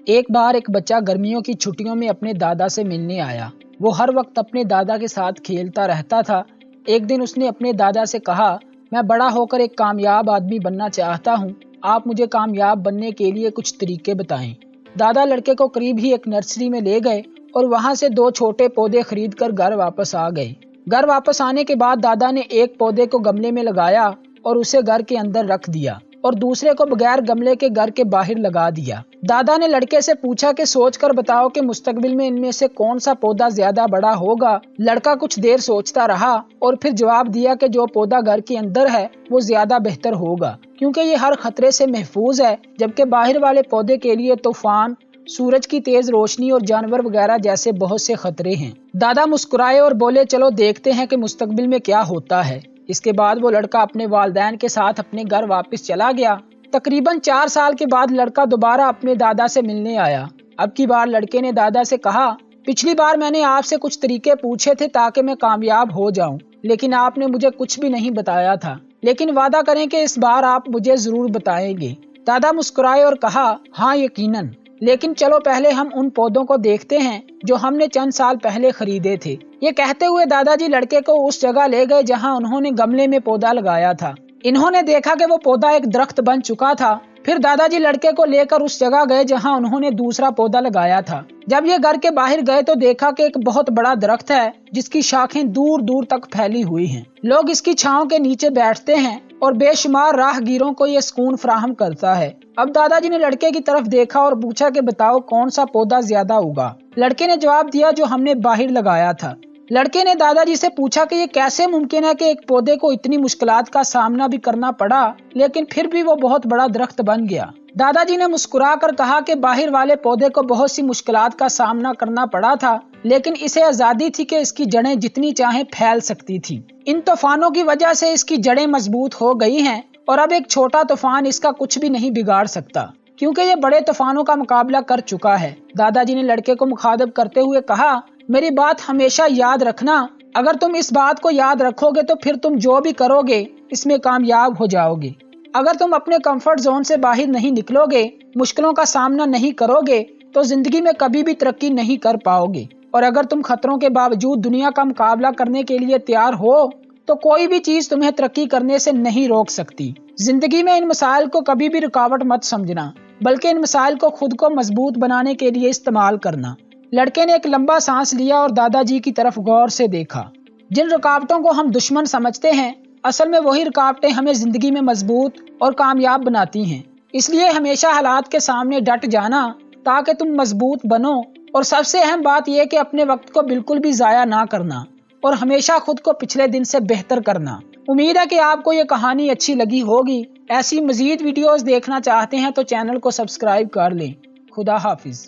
ایک بار ایک بچہ گرمیوں کی چھٹیوں میں اپنے دادا سے ملنے آیا۔ وہ ہر وقت اپنے دادا کے ساتھ کھیلتا رہتا تھا۔ ایک دن اس نے اپنے دادا سے کہا، میں بڑا ہو کر ایک کامیاب آدمی بننا چاہتا ہوں، آپ مجھے کامیاب بننے کے لیے کچھ طریقے بتائیں۔ دادا لڑکے کو قریب ہی ایک نرسری میں لے گئے اور وہاں سے 2 چھوٹے پودے خرید کر گھر واپس آ گئے۔ گھر واپس آنے کے بعد دادا نے ایک پودے کو گملے میں لگایا اور اسے گھر کے اندر رکھ دیا اور دوسرے کو بغیر گملے کے گھر کے باہر لگا دیا۔ دادا نے لڑکے سے پوچھا کہ سوچ کر بتاؤ کہ مستقبل میں ان میں سے کون سا پودا زیادہ بڑا ہوگا۔ لڑکا کچھ دیر سوچتا رہا اور پھر جواب دیا کہ جو پودا گھر کے اندر ہے وہ زیادہ بہتر ہوگا، کیونکہ یہ ہر خطرے سے محفوظ ہے، جبکہ باہر والے پودے کے لیے طوفان، سورج کی تیز روشنی اور جانور وغیرہ جیسے بہت سے خطرے ہیں۔ دادا مسکرائے اور بولے، چلو دیکھتے ہیں کہ مستقبل میں کیا ہوتا ہے۔ اس کے بعد وہ لڑکا اپنے والدین کے ساتھ اپنے گھر واپس چلا گیا۔ تقریباً 4 سال کے بعد لڑکا دوبارہ اپنے دادا سے ملنے آیا۔ اب کی بار لڑکے نے دادا سے کہا، پچھلی بار میں نے آپ سے کچھ طریقے پوچھے تھے تاکہ میں کامیاب ہو جاؤں، لیکن آپ نے مجھے کچھ بھی نہیں بتایا تھا، لیکن وعدہ کریں کہ اس بار آپ مجھے ضرور بتائیں گے۔ دادا مسکرائے اور کہا، ہاں یقیناً، لیکن چلو پہلے ہم ان پودوں کو دیکھتے ہیں جو ہم نے چند سال پہلے خریدے تھے۔ یہ کہتے ہوئے دادا جی لڑکے کو اس جگہ لے گئے جہاں انہوں نے گملے میں پودا لگایا تھا۔ انہوں نے دیکھا کہ وہ پودا ایک درخت بن چکا تھا۔ پھر دادا جی لڑکے کو لے کر اس جگہ گئے جہاں انہوں نے دوسرا پودا لگایا تھا۔ جب یہ گھر کے باہر گئے تو دیکھا کہ ایک بہت بڑا درخت ہے جس کی شاخیں دور دور تک پھیلی ہوئی ہیں۔ لوگ اس کی چھاؤں کے نیچے بیٹھتے ہیں اور بے شمار راہ گیروں کو یہ سکون فراہم کرتا ہے۔ اب دادا جی نے لڑکے کی طرف دیکھا اور پوچھا کہ بتاؤ کون سا پودا زیادہ ہوگا۔ لڑکے نے جواب دیا، جو ہم نے باہر لگایا تھا۔ لڑکے نے دادا جی سے پوچھا کہ یہ کیسے ممکن ہے کہ ایک پودے کو اتنی مشکلات کا سامنا بھی کرنا پڑا لیکن پھر بھی وہ بہت بڑا درخت بن گیا۔ دادا جی نے مسکرا کر کہا کہ باہر والے پودے کو بہت سی مشکلات کا سامنا کرنا پڑا تھا، لیکن اسے آزادی تھی کہ اس کی جڑیں جتنی چاہیں پھیل سکتی تھی۔ ان طوفانوں کی وجہ سے اس کی جڑیں مضبوط ہو گئی ہیں اور اب ایک چھوٹا طوفان اس کا کچھ بھی نہیں بگاڑ سکتا، کیونکہ یہ بڑے طوفانوں کا مقابلہ کر چکا ہے۔ دادا جی نے لڑکے کو مخاطب کرتے ہوئے کہا، میری بات ہمیشہ یاد رکھنا، اگر تم اس بات کو یاد رکھو گے تو پھر تم جو بھی کرو گے اس میں کامیاب ہو جاؤ گے۔ اگر تم اپنے کمفرٹ زون سے باہر نہیں نکلو گے، مشکلوں کا سامنا نہیں کرو گے تو زندگی میں کبھی بھی ترقی نہیں کر پاؤ گے، اور اگر تم خطروں کے باوجود دنیا کا مقابلہ کرنے کے لیے تیار ہو تو کوئی بھی چیز تمہیں ترقی کرنے سے نہیں روک سکتی۔ زندگی میں ان مسائل کو کبھی بھی رکاوٹ مت سمجھنا، بلکہ ان مسائل کو خود کو مضبوط بنانے کے لیے استعمال کرنا۔ لڑکے نے ایک لمبا سانس لیا اور دادا جی کی طرف غور سے دیکھا۔ جن رکاوٹوں کو ہم دشمن سمجھتے ہیں، اصل میں وہی رکاوٹیں ہمیں زندگی میں مضبوط اور کامیاب بناتی ہیں۔ اس لیے ہمیشہ حالات کے سامنے ڈٹ جانا تاکہ تم مضبوط بنو، اور سب سے اہم بات یہ کہ اپنے وقت کو بالکل بھی ضائع نہ کرنا اور ہمیشہ خود کو پچھلے دن سے بہتر کرنا۔ امید ہے کہ آپ کو یہ کہانی اچھی لگی ہوگی۔ ایسی مزید ویڈیوز دیکھنا چاہتے ہیں تو چینل کو سبسکرائب کر لیں۔ خدا حافظ۔